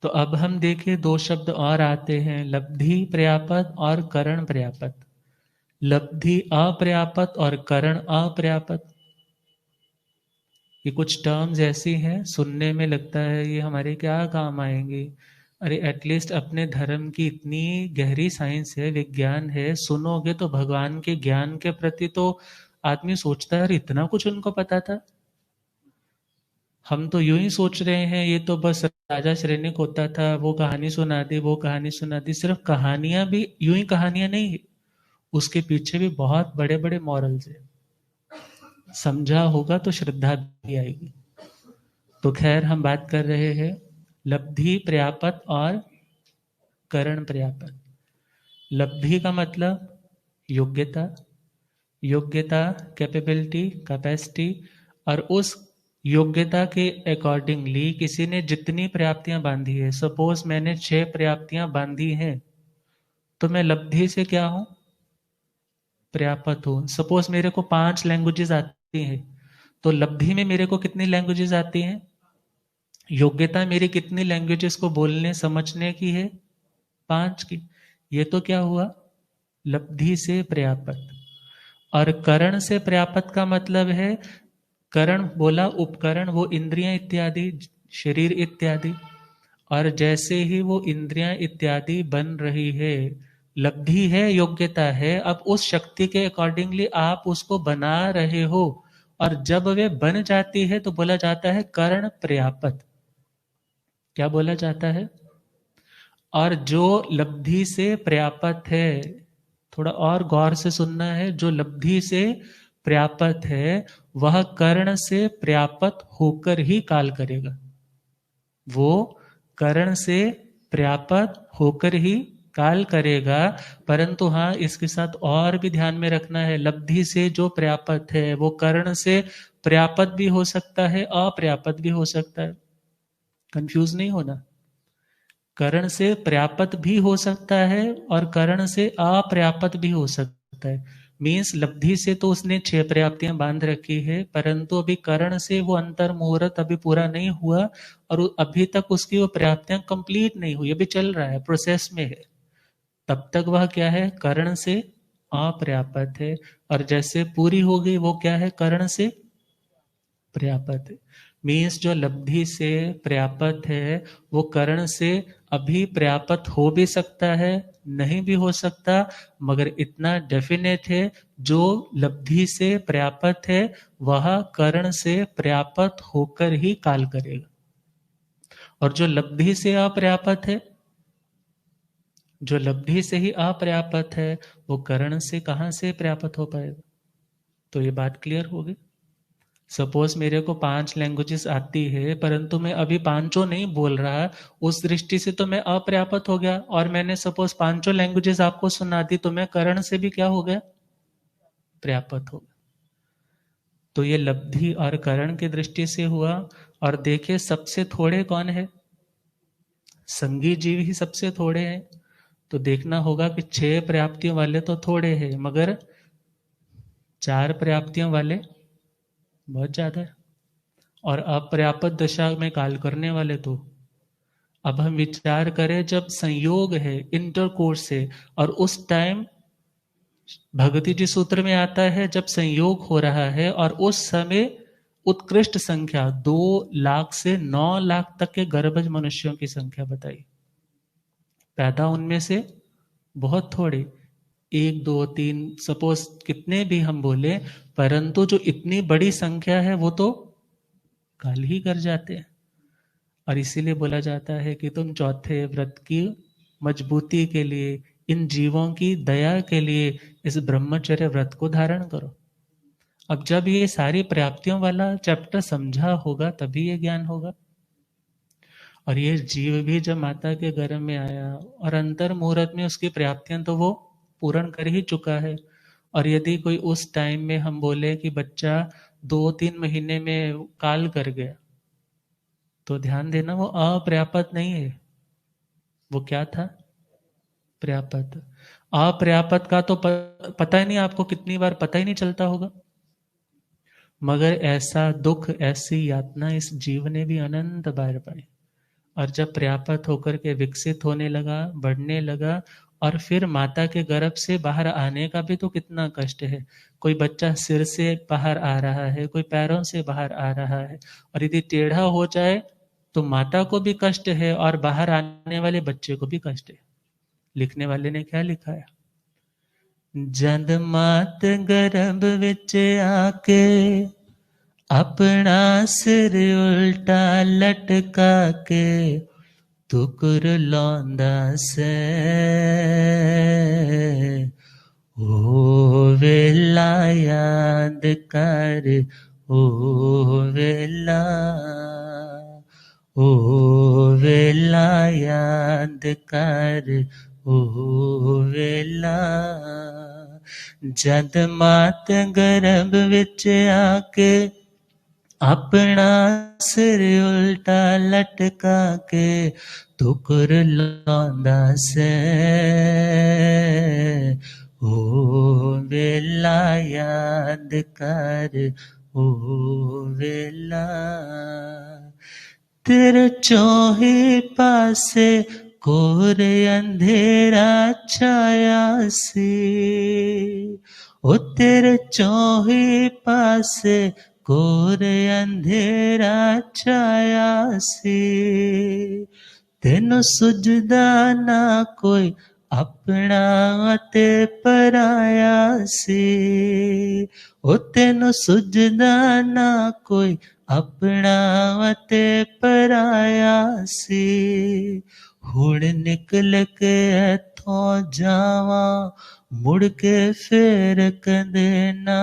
तो अब हम देखें 2 शब्द और आते हैं, लब्धि पर्याप्त और करण पर्याप्त। लब्धि अपर्याप्त और करण अपर्याप्त। ये कुछ टर्म्स ऐसी हैं सुनने में लगता है ये हमारे क्या काम आएंगे। अरे एटलीस्ट अपने धर्म की इतनी गहरी साइंस है, विज्ञान है, सुनोगे तो भगवान के ज्ञान के प्रति तो आदमी सोचता है अरे इतना कुछ उनको पता था। हम तो यूं ही सोच रहे हैं ये तो बस राजा श्रेणिक होता था, वो कहानी सुना दी, वो कहानी सुना दी। सिर्फ कहानियां भी यूं ही कहानियां नहीं है, उसके पीछे भी बहुत बड़े बड़े मॉरल्स है। समझा होगा तो श्रद्धा भी आएगी। तो खैर हम बात कर रहे हैं लब्धि पर्याप्त और करण पर्याप्त। लब्धि का मतलब योग्यता, योग्यता कैपेबिलिटी, कैपेसिटी। और उस योग्यता के अकॉर्डिंगली किसी ने जितनी पर्याप्तियां बांधी है, सपोज मैंने 6 पर्याप्तियां बांधी हैं तो मैं लब्धि से क्या हूं? पर्याप्त हूं। सपोज मेरे को 5 लैंग्वेजेस आती हैं तो लब्धि में मेरे को कितनी लैंग्वेजेस आती हैं? योग्यता मेरी कितनी लैंग्वेजेस को बोलने समझने की है? 5 की। ये तो क्या हुआ? लब्धि से पर्याप्त। और करण से पर्याप्त का मतलब है, करण बोला उपकरण, वो इंद्रियां इत्यादि, शरीर इत्यादि। और जैसे ही वो इंद्रियां इत्यादि बन रही है, लब्धि है, योग्यता है, अब उस शक्ति के अकॉर्डिंगली आप उसको बना रहे हो। और जब वे बन जाती है तो बोला जाता है करण पर्याप्त। क्या बोला जाता है? और जो लब्धि से पर्याप्त है, थोड़ा और गौर से सुनना है, जो लब्धि से पर्याप्त है वह कर्ण से पर्याप्त होकर ही काल करेगा। वो कर्ण से पर्याप्त होकर ही काल करेगा। परंतु हाँ, इसके साथ और भी ध्यान में रखना है, लब्धि से जो पर्याप्त है वो कर्ण से पर्याप्त भी हो सकता है, अपर्याप्त भी हो सकता है। कंफ्यूज नहीं होना। करण से पर्याप्त भी हो सकता है और करण से अपर्याप्त भी हो सकता है। मीन्स लब्धि से तो उसने 6 पर्याप्तियां बांध रखी है, परंतु अभी करण से वो अंतर मुहूर्त अभी पूरा नहीं हुआ और अभी तक उसकी वो पर्याप्तियां कंप्लीट नहीं हुई, अभी चल रहा है, प्रोसेस में है। तब तक वह क्या है? करण से अपर्याप्त है। और जैसे पूरी हो गई वो क्या है? करण से पर्याप्त है। मीन्स जो लब्धि से पर्याप्त है वो करण से अभी पर्याप्त हो भी सकता है, नहीं भी हो सकता, मगर इतना डेफिनेट है जो लब्धि से पर्याप्त है वह करण से पर्याप्त होकर ही काल करेगा। और जो लब्धि से अपर्याप्त है जो लब्धि से ही अपर्याप्त है वो करण से कहाँ से प्राप्त हो पाएगा? तो ये बात क्लियर होगी। सपोज मेरे को 5 लैंग्वेजेस आती है परंतु मैं अभी पांचों नहीं बोल रहा, उस दृष्टि से तो मैं अपर्याप्त हो गया। और मैंने सपोज पांचों लैंग्वेजेस आपको सुना दी तो मैं करण से भी क्या हो गया? पर्याप्त हो गया। तो ये लब्धि और करण की दृष्टि से हुआ। और देखिए सबसे थोड़े कौन है? संगी जीव ही सबसे थोड़े हैं। तो देखना होगा कि 6 पर्याप्तियों वाले तो थोड़े हैं मगर 4 पर्याप्तियों वाले बहुत ज्यादा है। और अपर्याप्त दशा में काल करने वाले तो, अब हम विचार करें जब संयोग है इंटरकोर्स से, और उस टाइम भगवती जी सूत्र में आता है जब संयोग हो रहा है और उस समय उत्कृष्ट संख्या 2 लाख से 9 लाख तक के गर्भज मनुष्यों की संख्या बताई। पैदा उनमें से बहुत थोड़े, 1 2 3 सपोज कितने भी हम बोले, परंतु जो इतनी बड़ी संख्या है वो तो काल ही कर जाते हैं। और इसीलिए बोला जाता है कि तुम चौथे व्रत की मजबूती के लिए, इन जीवों की दया के लिए इस ब्रह्मचर्य व्रत को धारण करो। अब जब ये सारी प्राप्तियों वाला चैप्टर समझा होगा तभी ये ज्ञान होगा। और ये जीव भी जब माता के गर्भ में आया और अंतर मुहूर्त में उसकी प्राप्तियां तो वो पूर्ण कर ही चुका है। और यदि कोई उस टाइम में हम बोले कि बच्चा 2 3 महीने में काल कर गया, तो ध्यान देना वो अपर्याप्त नहीं है, वो क्या था? पर्याप्त। अपर्याप्त का तो पता ही नहीं आपको, कितनी बार पता ही नहीं चलता होगा। मगर ऐसा दुख, ऐसी यातना इस जीव ने भी अनंत बार पाई। और जब पर्याप्त होकर के विकसित होने लगा, बढ़ने लगा, और फिर माता के गर्भ से बाहर आने का भी तो कितना कष्ट है। कोई बच्चा सिर से बाहर आ रहा है, कोई पैरों से बाहर आ रहा है, और यदि टेढ़ा हो जाए तो माता को भी कष्ट है और बाहर आने वाले बच्चे को भी कष्ट है। लिखने वाले ने क्या लिखा है? जद मात गर्भ विच आके अपना सिर उल्टा लटका के तुकुर लौंदा से, ओ वेला याद कर, ओ वेला, ओ वेला याद कर, ओ वेला। जद मात गर्भ विच आके अपना सिर उल्टा लटका के तुकुर लौंदा से, ओ वेला याद कर, ओ वेला। तेरे चौहे पासे घोर अंधेरा छाया सी, ओ तेरे चौहे पासे घोर अंधेरा छाया सी। तेनू सुझदा ना कोई अपना ते पराया सी, ओ तेनू सुझदा ना कोई अपना ते पराया सी। हुण निकल के इथों जावा, मुड़ के फिर कदे ना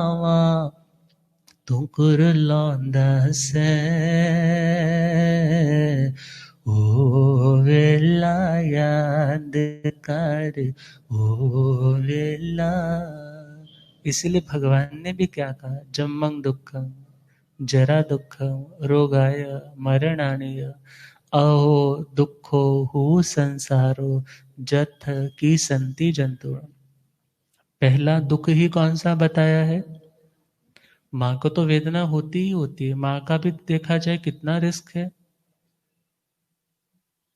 आवा, तुकुर लौंदा से, ओ वेला याद कर, ओ वेला। इसलिए भगवान ने भी क्या कहा? जम्मं दुक्खम जरा दुक्खम रोगाय मरणाय अहो दुखो हु संसारो जथ की संति जंतु। पहला दुख ही कौन सा बताया है? माँ को तो वेदना होती ही होती है। माँ का भी देखा जाए कितना रिस्क है।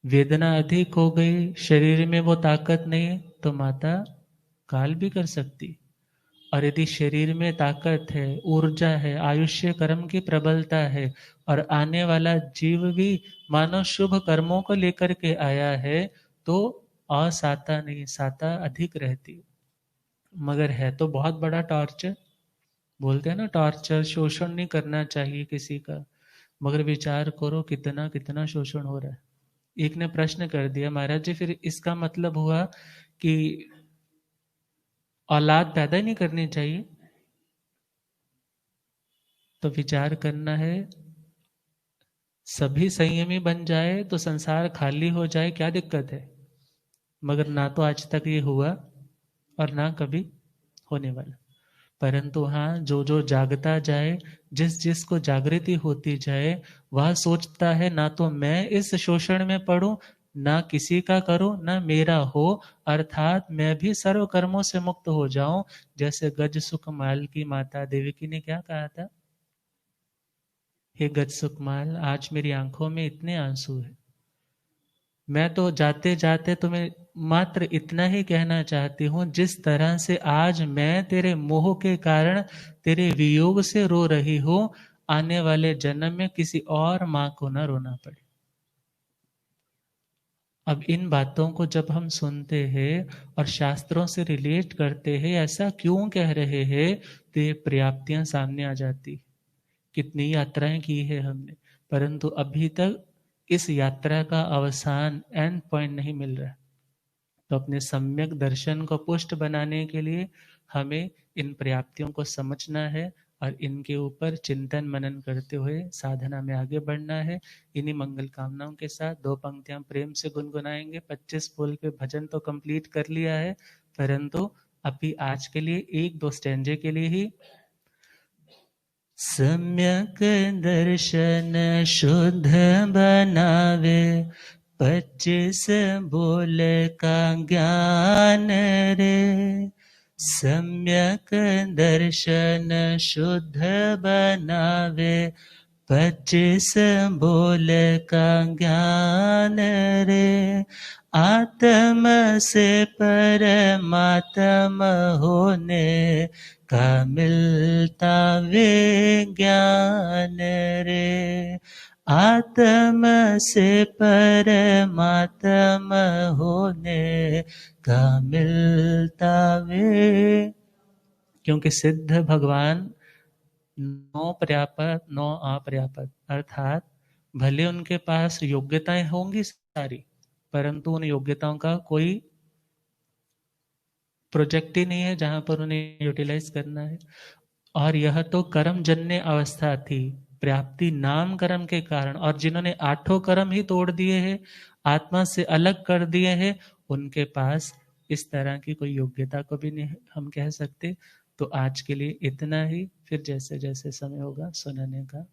वेदना अधिक हो गई, शरीर में वो ताकत नहीं है तो माता काल भी कर सकती। और यदि शरीर में ताकत है, ऊर्जा है, आयुष्य कर्म की प्रबलता है, और आने वाला जीव भी मानो शुभ कर्मों को लेकर के आया है, तो असाता नहीं साता अधिक रहती। मगर है तो बहुत बड़ा टॉर्चर। बोलते हैं ना, टॉर्चर, शोषण नहीं करना चाहिए किसी का, मगर विचार करो कितना कितना शोषण हो रहा है। एक ने प्रश्न कर दिया, महाराज जी फिर इसका मतलब हुआ कि औलाद पैदा ही नहीं करनी चाहिए? तो विचार करना है, सभी संयमी बन जाए तो संसार खाली हो जाए, क्या दिक्कत है? मगर ना तो आज तक ये हुआ और ना कभी होने वाला। परंतु हाँ, जो जो जागता जाए, जिस जिस को जागृति होती जाए, वह सोचता है ना तो मैं इस शोषण में पड़ूं, ना किसी का करूं, ना मेरा हो, अर्थात मैं भी सर्व कर्मों से मुक्त हो जाऊं। जैसे गज सुखमाल की माता देवकी ने क्या कहा था, हे गज सुखमाल, आज मेरी आंखों में इतने आंसू है, मैं तो जाते जाते तुम्हें मात्र इतना ही कहना चाहती हूँ, जिस तरह से आज मैं तेरे मोह के कारण तेरे वियोग से रो रही हूँ, आने वाले जन्म में किसी और माँ को ना रोना पड़े। अब इन बातों को जब हम सुनते हैं और शास्त्रों से रिलेट करते हैं, ऐसा क्यों कह रहे हैं, तो ये पर्याप्तियां सामने आ जाती। कितनी यात्राएं की है हमने, परंतु अभी तक इस यात्रा का अवसान एंड पॉइंट नहीं मिल रहा। तो अपने सम्यक दर्शन को पुष्ट बनाने के लिए हमें इन पर्याप्तियों को समझना है और इनके ऊपर चिंतन मनन करते हुए साधना में आगे बढ़ना है। इन्हीं मंगल कामनाओं के साथ दो पंक्तियां प्रेम से गुनगुनाएंगे। 25 बोल के भजन तो कंप्लीट कर लिया है, परंतु अभी आज के लिए एक दो स्टेंजे के लिए ही। सम्यक दर्शन शुद्ध बनावे, 25 बोल का ज्ञान रे। सम्यक दर्शन शुद्ध बनावे, 25 बोल का ज्ञान रे। आत्म से परमात्म होने का मिलता वे ज्ञान रे। आत्म से परमात्म होने का मिलता वे। क्योंकि सिद्ध भगवान नौ पर्याप्त नौ अपर्याप्त, अर्थात भले उनके पास योग्यताएं होंगी सारी, परंतु उन योग्यताओं का कोई प्रोजेक्ट ही नहीं है जहां पर उन्हें यूटिलाइज करना है। और यह तो कर्म जन्य अवस्था थी, प्राप्ति नाम कर्म के कारण, और जिन्होंने आठों कर्म ही तोड़ दिए हैं, आत्मा से अलग कर दिए हैं, उनके पास इस तरह की कोई योग्यता को भी नहीं हम कह सकते। तो आज के लिए इतना ही, फिर जैसे जैसे समय होगा सुनाने का